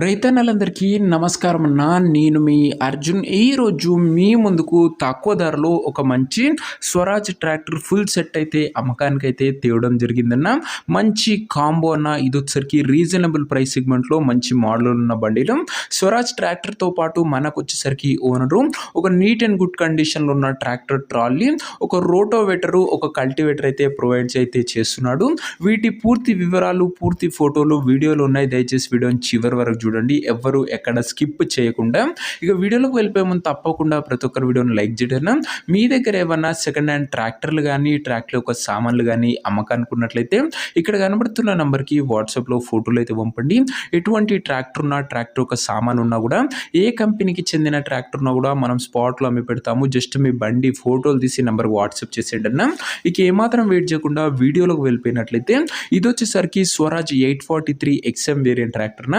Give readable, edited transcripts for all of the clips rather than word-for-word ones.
రైతన్నలందరికీ నమస్కారం అన్న. నేను మీ అర్జున్. ఈరోజు మీ ముందుకు తక్కువ ధరలో ఒక మంచి స్వరాజ్ ట్రాక్టర్ ఫుల్ సెట్ అయితే అమ్మకానికైతే తేవడం జరిగిందన్న. మంచి కాంబో అన్న. ఇది వచ్చేసరికి రీజనబుల్ ప్రైస్ సెగ్మెంట్లో మంచి మోడల్ ఉన్న బండిలో స్వరాజ్ ట్రాక్టర్తో పాటు మనకు వచ్చేసరికి ఓనరు ఒక నీట్ అండ్ గుడ్ కండిషన్లో ఉన్న ట్రాక్టర్ ట్రాలీ, ఒక రోటోవేటరు, ఒక కల్టివేటర్ అయితే ప్రొవైడ్ అయితే చేస్తున్నాడు. వీటి పూర్తి వివరాలు, పూర్తి ఫోటోలు వీడియోలు ఉన్నాయి. దయచేసి వీడియోని చివరి వరకు చూడండి, ఎవ్వరు ఎక్కడ స్కిప్ చేయకుండా. ఇక వీడియోలోకి వెళ్ళిపోయే ముందు తప్పకుండా ప్రతి ఒక్కరు వీడియోని లైక్ చేయడం. మీ దగ్గర ఏమన్నా సెకండ్ హ్యాండ్ ట్రాక్టర్లు కానీ ట్రాక్టర్ యొక్క సామాన్లు కానీ అమ్మకానికి ఉన్నట్లయితే ఇక్కడ కనబడుతున్న నంబర్కి వాట్సాప్లో ఫోటోలు అయితే పంపండి. ఎటువంటి ట్రాక్టర్ ఉన్నా, ట్రాక్టర్ యొక్క సామాన్ ఉన్నా కూడా, ఏ కంపెనీకి చెందిన ట్రాక్టర్ ఉన్నా కూడా మనం స్పాట్లో అమ్మి పెడతాము. జస్ట్ మీ బండి ఫోటోలు తీసి నెంబర్కి వాట్సాప్ చేసేయండి అన్న. ఇక ఏమాత్రం వెయిట్ చేయకుండా వీడియోలోకి వెళ్ళిపోయినట్లయితే ఇది వచ్చేసరికి స్వరాజ్ 843 XM వేరియంట్ ట్రాక్టర్న.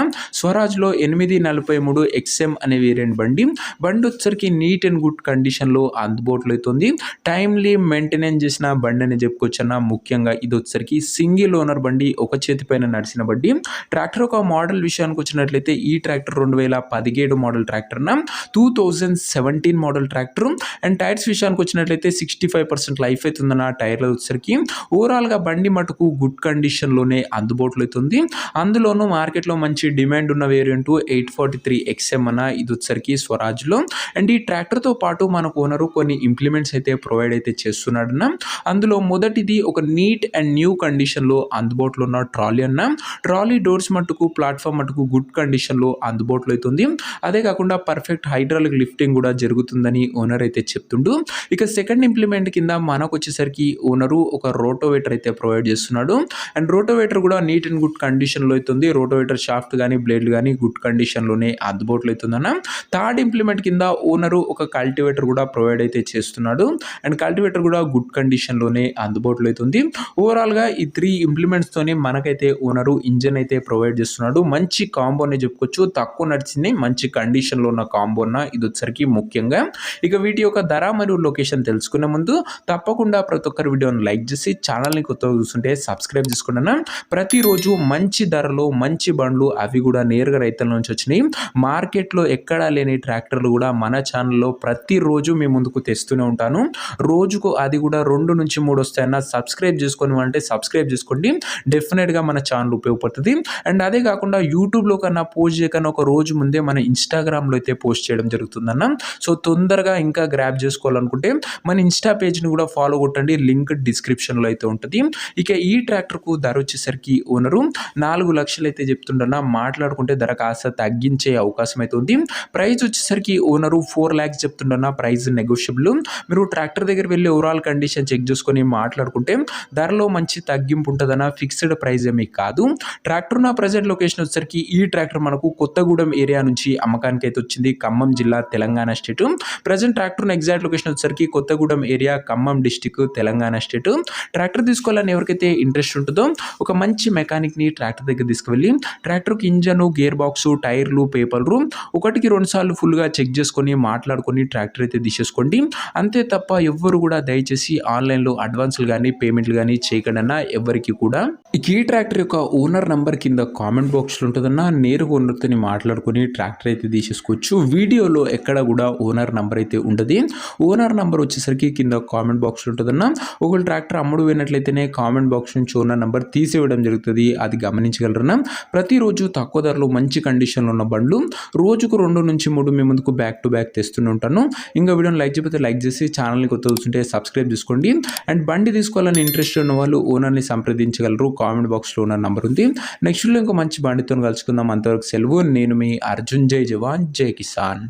స్వరాజ్లో 843 XM అనే వేరియంట్ బండి వచ్చేసరికి నీట్ అండ్ గుడ్ కండిషన్లో అందుబాటులో అవుతుంది. టైమ్లీ మెయింటెనెన్స్ చేసిన బండి అని చెప్పుకోవచ్చు అన్న. ముఖ్యంగా ఇది వచ్చేసరికి సింగిల్ ఓనర్ బండి, ఒక చేతి పైన నడిచిన బండి. ట్రాక్టర్ ఒక మోడల్ విషయానికి వచ్చినట్లయితే ఈ ట్రాక్టర్ 2017 మోడల్ ట్రాక్టర్ న, 2017 మోడల్ ట్రాక్టర్. అండ్ టైర్స్ విషయానికి వచ్చినట్లయితే 65% లైఫ్ అవుతుందన్న. టైర్లు వచ్చేసరికి ఓవరాల్గా బండి మటుకు గుడ్ కండిషన్లోనే అందుబాటులో అవుతుంది. అందులోనూ మార్కెట్లో మంచి డిమాండ్ ఉన్న వేరియంట్ 843 XM అన్న. ఇది వచ్చేసరికి స్వరాజ్లో. అండ్ ఈ ట్రాక్టర్తో పాటు మనకు ఓనరు కొన్ని ఇంప్లిమెంట్స్ అయితే ప్రొవైడ్ అయితే చేస్తున్నాడన్న. అందులో మొదటిది ఒక నీట్ అండ్ న్యూ కండిషన్లో అందుబాటులో ఉన్న ట్రాలీ అన్న. ట్రాలీ డోర్స్ మట్టుకు, ప్లాట్ఫామ్ మట్టుకు గుడ్ కండిషన్లో అందుబాటులో అవుతుంది. అదే కాకుండా పర్ఫెక్ట్ హైడ్రాలిక్ లిఫ్టింగ్ కూడా జరుగుతుందని ఓనర్ అయితే చెప్తుండు. ఇక సెకండ్ ఇంప్లిమెంట్ కింద మనకు వచ్చేసరికి ఓనరు ఒక రోటోవేటర్ అయితే ప్రొవైడ్ చేస్తున్నాడు. అండ్ రోటోవేటర్ కూడా నీట్ అండ్ గుడ్ కండిషన్లో అవుతుంది. రోటోవేటర్ షాఫ్ట్ కానీ బ్లేడ్లు కానీ గుడ్ కండిషన్లోనే అందుబాటులో అవుతుందన్న. థర్డ్ ఇంప్లిమెంట్ కింద ఓనరు ఒక కల్టివేటర్ కూడా ప్రొవైడ్ అయితే చేస్తున్నాడు. అండ్ కల్టివేటర్ కూడా గుడ్ కండిషన్లోనే అందుబాటులో అవుతుంది. ఓవరాల్గా ఈ 3 ఇంప్లిమెంట్స్తోనే మనకైతే ఓనరు ఇంజన్ అయితే ప్రొవైడ్ చేస్తున్నాడు. మంచి కాంబో అని చెప్పుకోవచ్చు. తక్కువ నడిచింది, మంచి కండిషన్లో ఉన్న కాంబో అన్న. ఇది వచ్చరికి ముఖ్యంగా. ఇక వీటి యొక్క ధర మరియు లొకేషన్ తెలుసుకునే ముందు తప్పకుండా ప్రతి ఒక్కరి వీడియోని లైక్ చేసి ఛానల్ని కొత్తగా చూస్తుంటే సబ్స్క్రైబ్ చేసుకున్నాను. ప్రతిరోజు మంచి ధరలో మంచి బండ్లు, అవి కూడా నేరుగా రైతుల నుంచి వచ్చినాయి. మార్కెట్లో ఎక్కడా లేని ట్రాక్టర్లు కూడా మన ఛానల్లో ప్రతిరోజు మీ ముందుకు తెస్తూనే ఉంటాను. రోజుకు అది కూడా 2 నుంచి 3 వస్తాయన్న. సబ్స్క్రైబ్ చేసుకొని అంటే సబ్స్క్రైబ్ చేసుకోండి, డెఫినెట్గా మన ఛానల్ ఉపయోగపడుతుంది. అండ్ అదే కాకుండా యూట్యూబ్లో కన్నా పోస్ట్ చేయకన్నా ఒక రోజు ముందే మన ఇన్స్టాగ్రామ్లో అయితే పోస్ట్ చేయడం జరుగుతుందన్న. సో తొందరగా ఇంకా గ్రాప్ చేసుకోవాలనుకుంటే మన ఇన్స్టా పేజ్ని కూడా ఫాలో కొట్టండి, లింక్ డిస్క్రిప్షన్లో అయితే ఉంటుంది. ఇక ఈ ట్రాక్టర్కు ధర వచ్చేసరికి ఓనరు 4 లక్షలు అయితే చెప్తుండన్న. మాట్లాడుకుంటే ధర కాస్త తగ్గించే అవకాశం అయితే ఉంది. ప్రైస్ వచ్చేసరికి ఓనరు 4 lakhs చెప్తుండన్న. Price negotiable. మీరు ట్రాక్టర్ దగ్గర వెళ్ళి ఓవరాల్ కండిషన్ చెక్ చేసుకొని మాట్లాడుకుంటే ధరలో మంచి తగ్గింపు ఉంటుందన్న. ఫిక్స్డ్ ప్రైస్ ఏమీ కాదు. ట్రాక్టర్ నా ప్రజెంట్ లొకేషన్ వచ్చేసరికి ఈ ట్రాక్టర్ మనకు కొత్తగూడెం ఏరియా నుంచి అమ్మకానికి అయితే వచ్చింది. ఖమ్మం జిల్లా, Telangana state. Present tractor exact location వచ్చేసరికి Kothagudem area, Khammam district, Telangana state. Tractor తీసుకోవాలని ఎవరికైతే ఇంట్రెస్ట్ ఉంటుందో ఒక మంచి మెకానిక్ని ట్రాక్టర్ దగ్గర తీసుకువెళ్ళి ట్రాక్టర్కి ఇంజను, గేర్ బాక్స్, టైర్లు, పేపర్లు 1కి 2 సార్లు ఫుల్గా చెక్ చేసుకొని మాట్లాడుకొని ట్రాక్టర్ అయితే తీసేసుకోండి. అంతే తప్ప ఎవ్వరు కూడా దయచేసి ఆన్లైన్లో అడ్వాన్స్లు కానీ పేమెంట్లు కానీ చేయకండి అన్న, ఎవరికి కూడా. ఈ ట్రాక్టర్ యొక్క ఓనర్ నంబర్ కింద కామెంట్ బాక్స్లో ఉంటుందన్న. నేరుగా ఓనర్తో మాట్లాడుకొని ట్రాక్టర్ అయితే తీసేసుకోవచ్చు. వీడియోలో ఎక్కడ కూడా ఓనర్ నంబర్ అయితే ఉండదు. ఓనర్ నంబర్ వచ్చేసరికి కింద కామెంట్ బాక్స్లో ఉంటుందన్న. ఒకవేళ ట్రాక్టర్ అమ్ముడు పోయినట్లయితేనే కామెంట్ బాక్స్ నుంచి ఓనర్ నంబర్ తీసేయడం జరుగుతుంది. అది గమనించగలరన్నా. ప్రతిరోజు తక్కువ ధరలో మంచి కండిషన్లో ఉన్న బండ్లు రోజుకు 2 నుంచి 3 మీ ముందుకు బ్యాక్ టు బ్యాక్ తెస్తూనే ఉంటాను. ఇంకా వీడియోని లైక్ చేయకపోతే లైక్ చేసి ఛానల్ని కొత్త చూస్తుంటే సబ్స్క్రైబ్ చేసుకోండి. అండ్ బండి తీసుకోవాలని ఇంట్రెస్ట్ ఉన్న వాళ్ళు ఓనర్ని సంప్రదించగలరు. కామెంట్ బాక్స్లో ఓనర్ నంబర్ ఉంది. నెక్స్ట్ ఇంకో మంచి బండితో కలుసుకుందాం. అంతవరకు సెలవు. నేను మీ అర్జున్. జై జవాన్, జై కిసాన్.